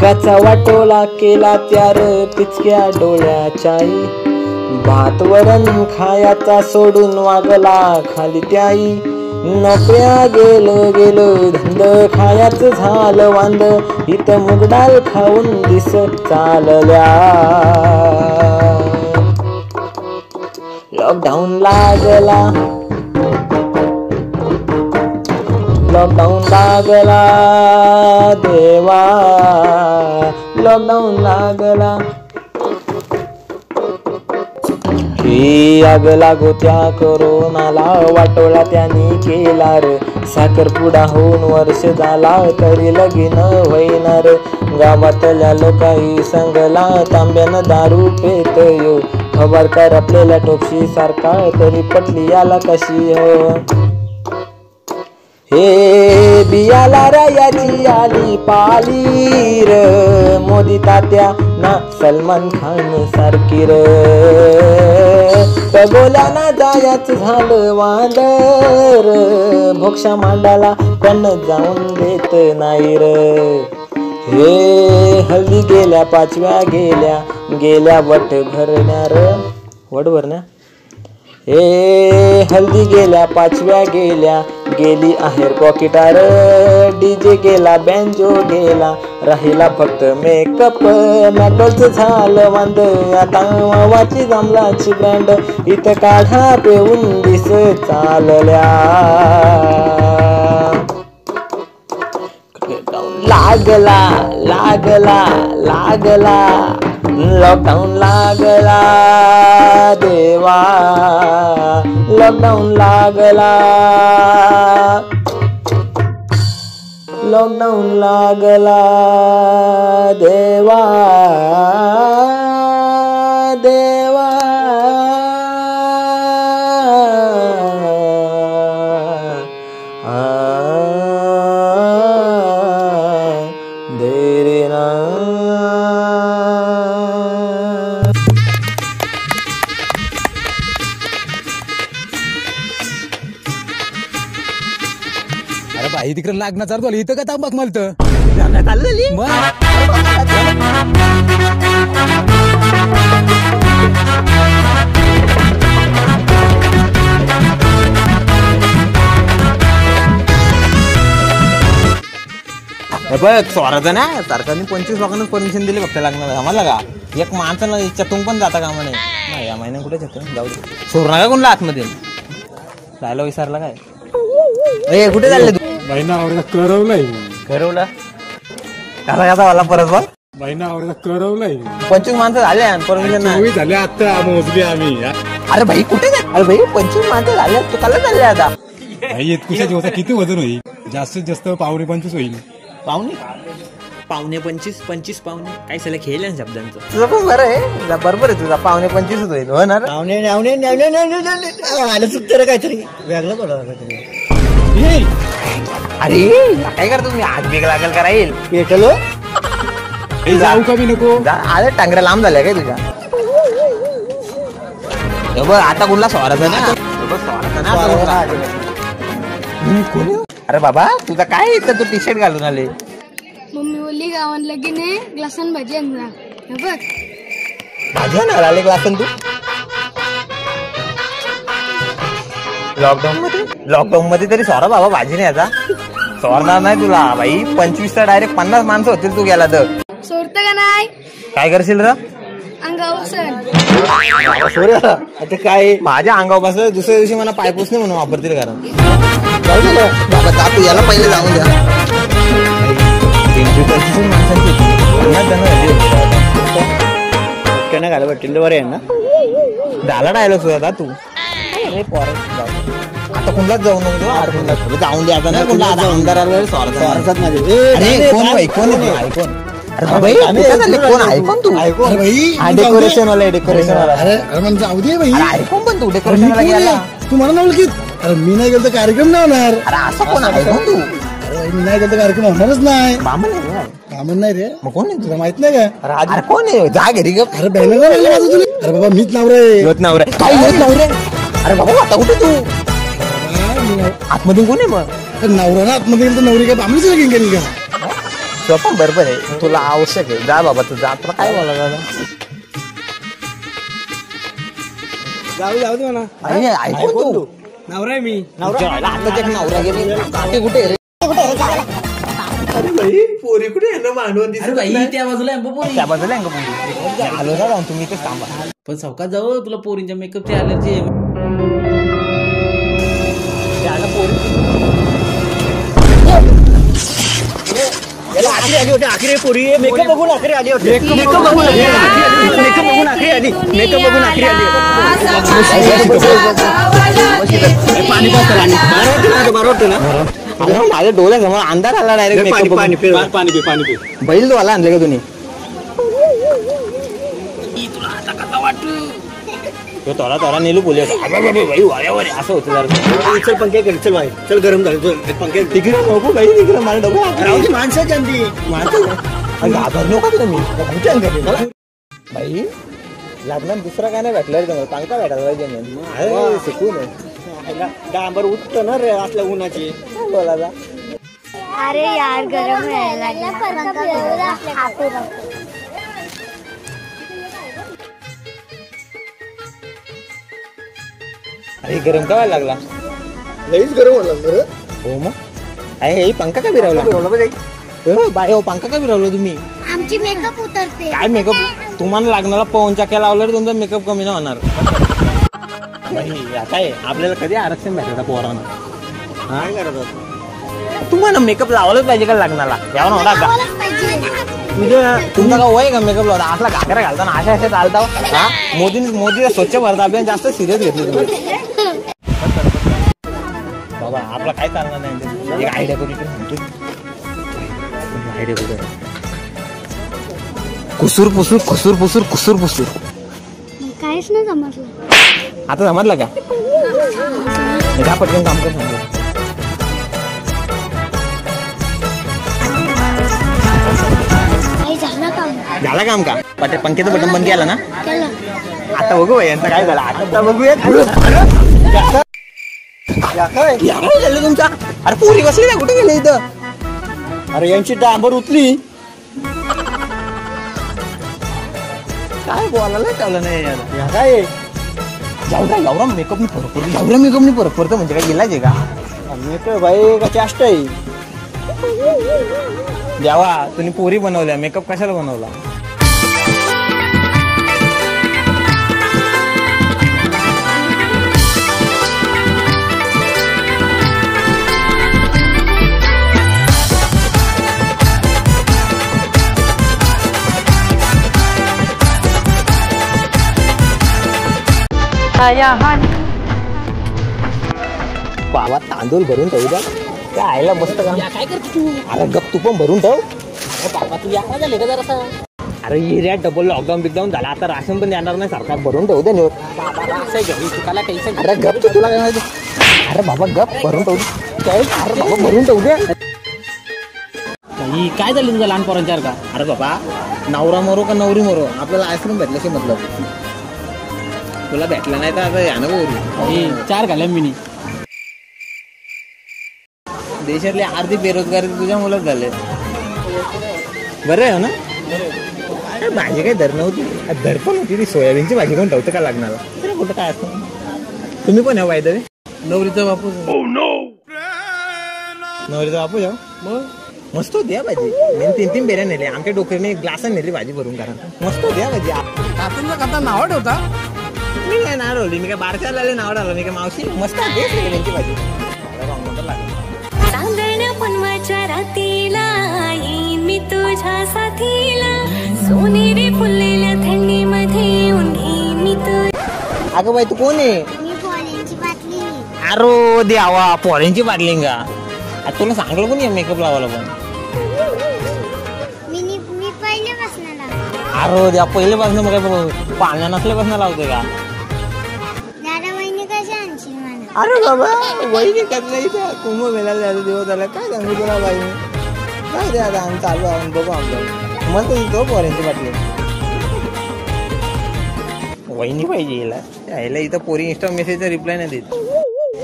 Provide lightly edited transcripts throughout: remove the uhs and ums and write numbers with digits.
मुगाचा वाटोळा केला त्यार पिचक्या डोळ्याच्याई, भात वरण खायाचा सोडून वागला खाली त्याई, नोकऱ्या गेलं गेलं धंद खायाचं झालं वांद, इथं मुगडाल खाऊन दिस चालल्या. लॉकडाऊन लागला, लॉकडाऊन लागला देवा, लॉकडाऊन लागला. ही आग लागो त्या कोरोनाला, वाटोळा त्यांनी केला र, साखरपुडा होऊन वर्ष झाला तरी लगीन होईनार. गावातल्या लोकाही संगला तांब्यानं दारू पेत यो, खबर कर आपल्याला टोपशी सारखा तरी पटली याला कशी हो. हे बियाला रायाची आली पाली र, मोदी तात्या ना सलमान खान सारखी र, गोल्याना जायच झालं वांदर, भोक्षा मांडाला पण जाऊन देत नाही र. हे हल्ली गेल्या पाचव्या गेल्या गेल्या वट भरण्या र, वट भरण्या. हे हल्दी गेल्या पाचव्या गेल्या गेली आहेर पॉकेटार, डीजे गेला बँजो गेला राहिला फक्त मेकअप, मॅकडचं झालं वांद आता मावाची जमलाची ब्रँड, इथं काढा पेऊन दिस चालल्या. लागला लागला लागला लॉकडाऊन लागला देवा, लॉकडाऊन लागला, लॉकडाऊन लागला देवा देवा. अरे बाई तिकडे लागणार चालू झालं, इथं का तांबाक मलत स्वराचं ना सरकारने 25 लोकांना परमिशन दिली फक्त लागणार आम्हाला का, एक माणसाला इच्छातून पण जाता कामा नाही. या महिन्यात कुठे जाऊ दे, सोड नका कोणला आतमध्ये जायला विचारला काय. ए कुठे चालले तू? महिना करवलंय, करवला कसा कसा वाला परत बघ, महिना करवलंय. 25 माणसं झाले परमिशन नाही झाले आता मोजली आम्ही. अरे भाई कुठे अरे भाई 25 माणसं झाले तू काला चालले आता? कुठे दिवसा किती वजन होईल? जास्तीत जास्त 25 होईल. पावणे 25 पावणे काय सगळं खेळ ना शब्दांचं. तुझं पण बरं आहे, बरोबर आहे तुझा. पावणे 25 होईल होणार. आलं चुकतं काहीतरी वेगळं बोलावं. अरे काय करतो तुम्ही? आज वेग लागेल का राहील पेटलो जाऊ का मी नको? अरे टांगऱ्या लांब झाल्या काय तुझ्या? बघ आता कुठला स्वाराचा ना, अरे बाबा तुझा काय इथं तू टी शर्ट घालून आले? मम्मी बोलली गावात लगीन आहे, ग्लासन भाजी आणणार. बघ भाजी आणणार आले ग्लासन तू? लॉकडाऊन मध्ये तरी सोरा बाबा भाजी नाही आता सोरणार नाही तुला भाई. 25 तर डायरेक्ट 50 माणसं होतील तू गेला तर. सोडत का नाही? काय करशील र? अंगावर आता काय माझ्या अंगावर बसलं दुसऱ्या दिवशी मला पायपूस नाही म्हणून वापरतील कारण. बाबा जातो याला पहिले जाऊन द्या. 25 माणसांची घाला वाटेल बरं आहे ना. झाला डायलॉग सुद्धा तू. आता कुणालाच जाऊ नको जाऊन द्या. आता नाही कुणला आमदाराला स्वार्थात नाही. कोण ऐकून तू डेकोरेशन वाला डेकोरेशन वाला जाऊ दे भाई. ऐकून पण तू डेकोरेशन वाला गेला तू म्हणा ओळखीत. अरे मी नाही गेलो तर कार्यक्रम नाही होणार. अरे असं कोण ऐकून तू? अरे मी नाही गेलो तर कार्यक्रम होणारच नाही. बामण नाही रे. मग कोण आहे तुला माहित नाही का? अरे कोण आहे? जा घरी ग. अरे बॅनर अरे बाबा मीच नवरा होत नवरा काही होत नवरे. अरे बाबा आता कुठे तू? आतमध्ये कोण आहे मग? नवरा ना आतमध्ये गेलं तर नवरी काय बामणीच लगीन केली का? तुला पण बरोबर आहे, तुला आवश्यक आहे, जा बाबा तू जा, तुला काय बोला दादा. जाऊ दे म्हणा. अरे ऐकून तू नवरा आहे मी. आता एक नवरा गेली काटे कुठे रे? पोरी कुठे आहे ना मांडवून दिसत नाही. त्या बाजूला आहे बघ पोरी. त्या बाजूला आहे का? आलो ना तुम्ही इथेच थांबा. पण सावकाश जाऊ, तुला पोरींच्या मेकअपची अलर्जी आहे. आखरी पोरी मेकअप बघून आखरी आली होती. मेकअप बघून आखरी आली. पाणी वाटतं ना माझ्या डोळ्यासमोर अंधार आला डायरेक्ट. पाणी बैल तो आला आणले का तुम्ही? तोरा तोरा नेलू बोलले असं होतं जरा. चल पंखे कर, चल बाई, चल गरम झालं पंखे. तिकडे नको बाई, तिकडे मला डबल माणसं जल्दी घाबर नको तुम्ही बाई. लग्नात दुसरा काय नाही भेटलं रे तुम्हाला, चांगला भेटायला पाहिजे. शिकून डांबर उठतं ना रे असल्या उन्हाची. बोला जा. अरे यार गरम व्हायला अरे गरम का व्हायला लागला? लईच गरम होणार बरं. हो मग हे पंखा का फिरवला? बाय हो, पंखा का फिरवला तुम्ही? आमची मेकअप उतरते. काय मेकअप? तुम्हाला लागणारा पवन चक्क्या लावलं तुमचा मेकअप कमी नाही होणार. काय आपल्याला कधी आरक्षण भेटायचं पोरांना? काय करत होता? तुम्हाला मेकअप लावलंच पाहिजे का लग्नाला? यावर होता का तुमचा का वय का मेकअप लावता? असला घाकरा घालताना अशा चालता हा? मोदी स्वच्छ भारत अभियान जास्त सिरियस घेतलं तुम्ही. बाबा आपला काय चालणार नाही. एक आयडिया करू कुसूर पुसूर. काहीच नाही समजलं. आता समजलं का? जा पटकन काम कर सांगतो. झाला काम का? पंख्याचं बटन बंद केलं ना? आता बघू यांचं काय झालं. आता बघूया झालं तुमचा. अरे पोरी बसली ना, कुठे गेले इथं? अरे यांची डांबर उतली. काय बोलायला ठेवलं नाही यार. काय एवढा मेकअपनी फरक पडतो म्हणजे काय गेलाच आहे का? मेकअप भाई का चाष्ट आहे. देवा तुम्ही पोरी बनवल्या, मेकअप कशाला बनवला? बाबा तांदूळ भरून ठेवू द्या. त्या आईला मस्त काम. काय करतो तू? अरे गप तू पण भरून ठेव. बाबा तू यायला झाले का जरा? अरे एरिया डबल लॉकडाऊन बिकडाऊन झाला, आता राशन पण देणार नाही सरकार. भरून ठेवू दे न्यूज. असं घरी चुकाला टेन्शन. अरे गप तू, तुला काय माहिती? अरे बाबा गप भरून ठेवू दे. अरे बाबा भरून ठेवू दे. काय झालं तुझं लहान पोरांच्यावर का? अरे बाबा नवरा मरो का नवरी मरो, आपल्याला आईस्क्रीम भेटल्याशी मतलब. तुला भेटलं नाही तर आता यानं बोलू. 4 घाल्या मिनी. देशातली अर्धी बेरोजगारी तुझ्या मुलात झाले. बरं आहे ना? अरे भाजी काही धर नव्हती, धर पण होती ती सोयाबीनची भाजी कोण ठेवतं का लागणार? कुठं काय असतं? तुम्ही पण आहे वायदे नवरीचा बापू. नवरीचा बापू जाऊ मग मस्त होती भाजी. मी 3 बेऱ्या नेले. आमच्या डोक्याने एक ग्लास नेली भाजी भरून करा. मस्त होती भाजी. खाता नाव ठेवता. मी काय नाव ठेवली? मी काय बारशाला आले नाव ठेवलं? मी काय मावशी मस्त त्यांची भाजी. चांदण्या पनवाच्या रातीला येईन मी तुझ्या साथीला, सोनेरी फुललेल्या थंडीमध्ये येऊन घेईन मी तुझ्या. अगं बाई तू कोण आहे? मी पोळ्यांची बाटली. अरे देवा पोऱ्यांची बाटली का? आता तुला सांगलं कोणी मेकअप लावायला पण? मी पहिल्यापासून लावते. अरे द्या पहिल्यापासून मग पाण्या नसल्यापासून लावते का? दादा वहिनी कशा आणशील मला? अरे बाबा वहिनी करता इथं कुंभमेळ्याला जायचं दिवस झाला. काय सांगू तुला बाई? काय रे आता आम्ही चालू आहोत बघू आमचं. मग तो पोऱ्यांची बाटली वहिनी पाहिजे याला. यायला इथं पोरी इंस्टा मेसेजचा रिप्लाय नाही देत.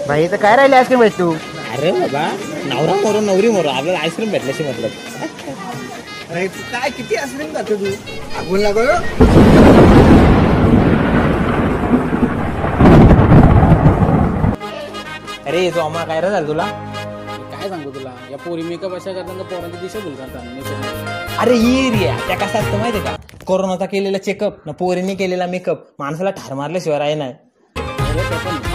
भाई तर काय राहिले आईस्क्रीम तू? अरे बाबा नवरा मोरो नवरी मोरो आपल्याला आईस्क्रीम भेटल्याशी मतलब. अरे तू काय किती आईस्क्रीम खातो तू आगून लागो. अरे तो आम्हाला काय रे झालं तुला. काय सांगू तुला या पोरी मेकअप अशा करताना पोरांची दिशा भूल करतात. अरे ये रे त्या कसं असतं माहितीये का, कोरोनाचा केलेला चेकअप ना पोरीने केलेला मेकअप माणसाला ठार मारल्याशिवाय राही नाही.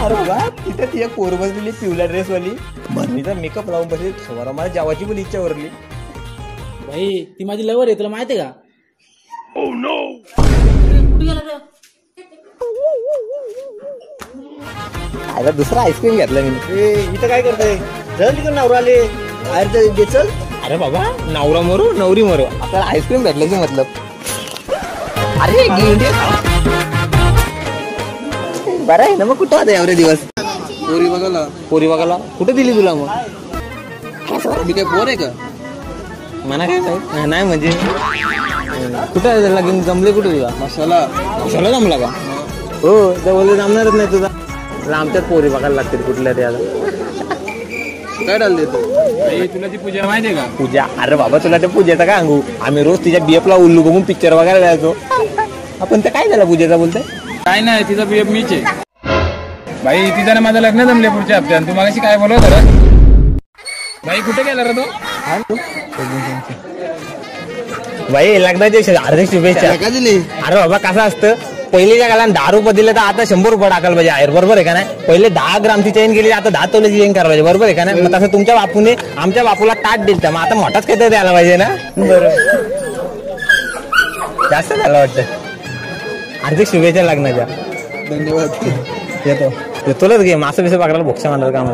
अरे वा तिथे ती एक पोर बसलेली पिवळ्या ड्रेसवाली म्हणीचा मेकअप लावून बसली. थोडा मला जेवायची पण इच्छा उरली. भाई ती माझी लवर आहे तुला माहितीये का. आता दुसरा आईस्क्रीम घेतला मी. इथं काय करतोय चल तिकडे नवरा आले बाहेर दे चल. अरे बाबा नवरा मरू नवरी मरू आपल्याला आईस्क्रीम भेटल्याची मतलब. अरे बरं आहे ना मग कुठं आता एवढे दिवस पोरी बघायला कुठे दिली तुला मग. मी काय पोर आहे का. म्हणा काय नाही म्हणजे कुठं आहे त्याला जमले कुठे तुला. मसाला जमला का. हो त्या बोलले जमणारच नाही तुझा. आमच्यात पोरी बघायला लागतील कुठल्या ते आता. काय डाल देतो तुला ती पूजा माहितीये का. पूजा अरे बाबा तुला त्या पूजेचा काय सांगू. आम्ही रोज तिच्या बीएफला उल्लू बघून पिक्चर बघायला जायचो. आपण ते काय झालं पूजेचा बोलतोय. काय नाही तिचा बीएफ मीच आहे. भाई तिचा ना माझं लग्न जमले पुढच्या हप्त्यात. तू मागाशी काय बोलत होता भाई कुठे गेला रे तो. भाई लग्नाची हार्दिक शुभेच्छा. अरे बाबा कसं असतं पहिलेच्या काळात 10 रुपये दिले तर आता 100 रुपये टाकायला पाहिजे आहे. बरोबर आहे का नाही. पहिले 10 ग्रामची चेन गेली आता 10 तोल्याची चेन करायला पाहिजे. बरोबर आहे का नाही. मग तसं तुमच्या बापूने आमच्या बापूला ताट दिलं मग आता मोठाच काहीतरी द्यायला पाहिजे ना. बरोबर जास्त झालं वाटतं. हार्दिक शुभेच्छा लग्नाच्या. धन्यवाद. येतोच घे मासं बिसं पकडायला भोक्षा मांडलं काम.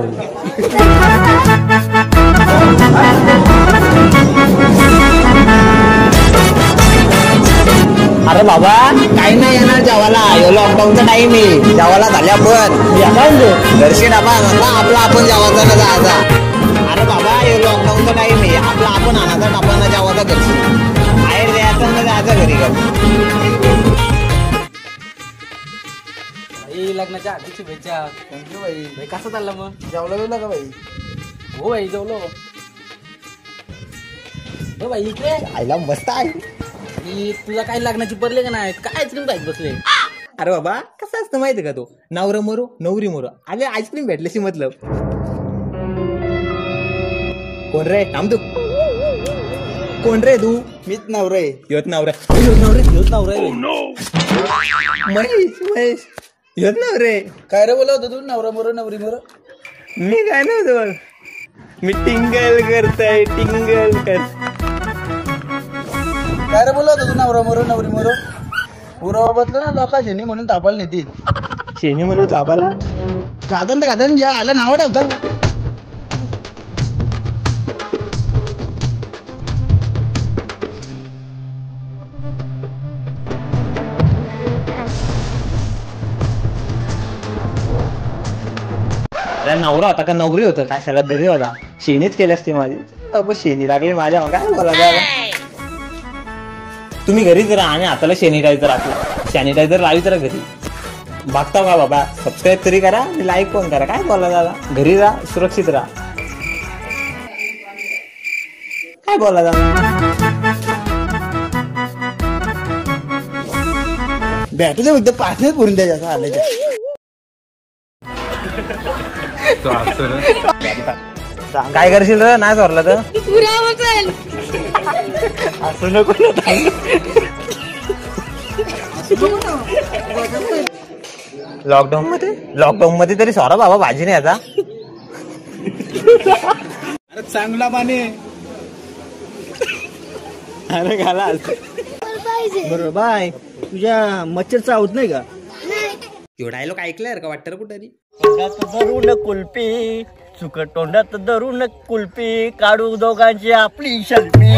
अरे बाबा काही नाही येणार जेवायला. लॉकडाऊनचा टाइम आहे. जेवायला झाल्या पण घरशी डाबा आणला आपला आपण जेवायचा ना जायचा. अरे बाबा लॉकडाऊनचा टाइम आहे. आपला आपण आणायचा डाबा ना जेवायचा घरशी. बाहेर द्यायचा ना जायचा घरी का. लग्नाच्या हार्दिक शुभेच्छा. थँक्यू भाई. भाई कसं चाललं मग. जेवला गेला का भाई. हो भाई जेवलो. हो भाई इकडे आईला मस्त आहे. तुला काय लग्नाची पडले का नाही काय आईस्क्रीम खायच बसले. अरे बाबा कसं असतं माहिती का तो नवरा मरो नवरी मरो आले आईस्क्रीम भेटल्याशी मतलब. कोण रे थांब तू. कोण रे तू. मीच नवरा आहे. योत नवरा महेश योत नवरे. काय रे बोला होता तू नवरा मोर नवरी मोर. मी काय नव्हतं मी टिंगल करताय टिंगल कर. काय रे बोला होता तू नवरा मोर नवरी मोर. पुरावाबातलं ना लोका शेणी म्हणून तापायला नेतील. शेणी म्हणून तापाला गादन ज्या आला नाव ठेवतात. नवरा होता का नवरी होतं काय सगळ्यात दरी होता. शेणीच केली असते माझी. शेणी लागली माझ्या काय बोला. तुम्ही घरीच राहा आणि हाताला सॅनिटायझर लावी तर घरी. बघता का बाबा सबस्क्राईब तरी करा आणि लाईक पण करा. काय बोला दादा घरी राहा सुरक्षित राहा. काय बोला दादा. भेटू दे फक्त 5 मिनिट पुरून द्यायचं आलं. काय करशील रे नाही चोरला तर. असं नको लॉकडाऊन मध्ये तरी सोरा बाबा भाजी नाही आता. अरे चांगला माने. अरे घाला बरोबर बाय. तुझ्या मच्छर चावत नाही का. डायलॉग ऐकलाय का वाटतं कुठं तरी. धरून कुल्फी चुकट तोंडात धरून कुल्फी काढू दोघांची आपली शल्फी.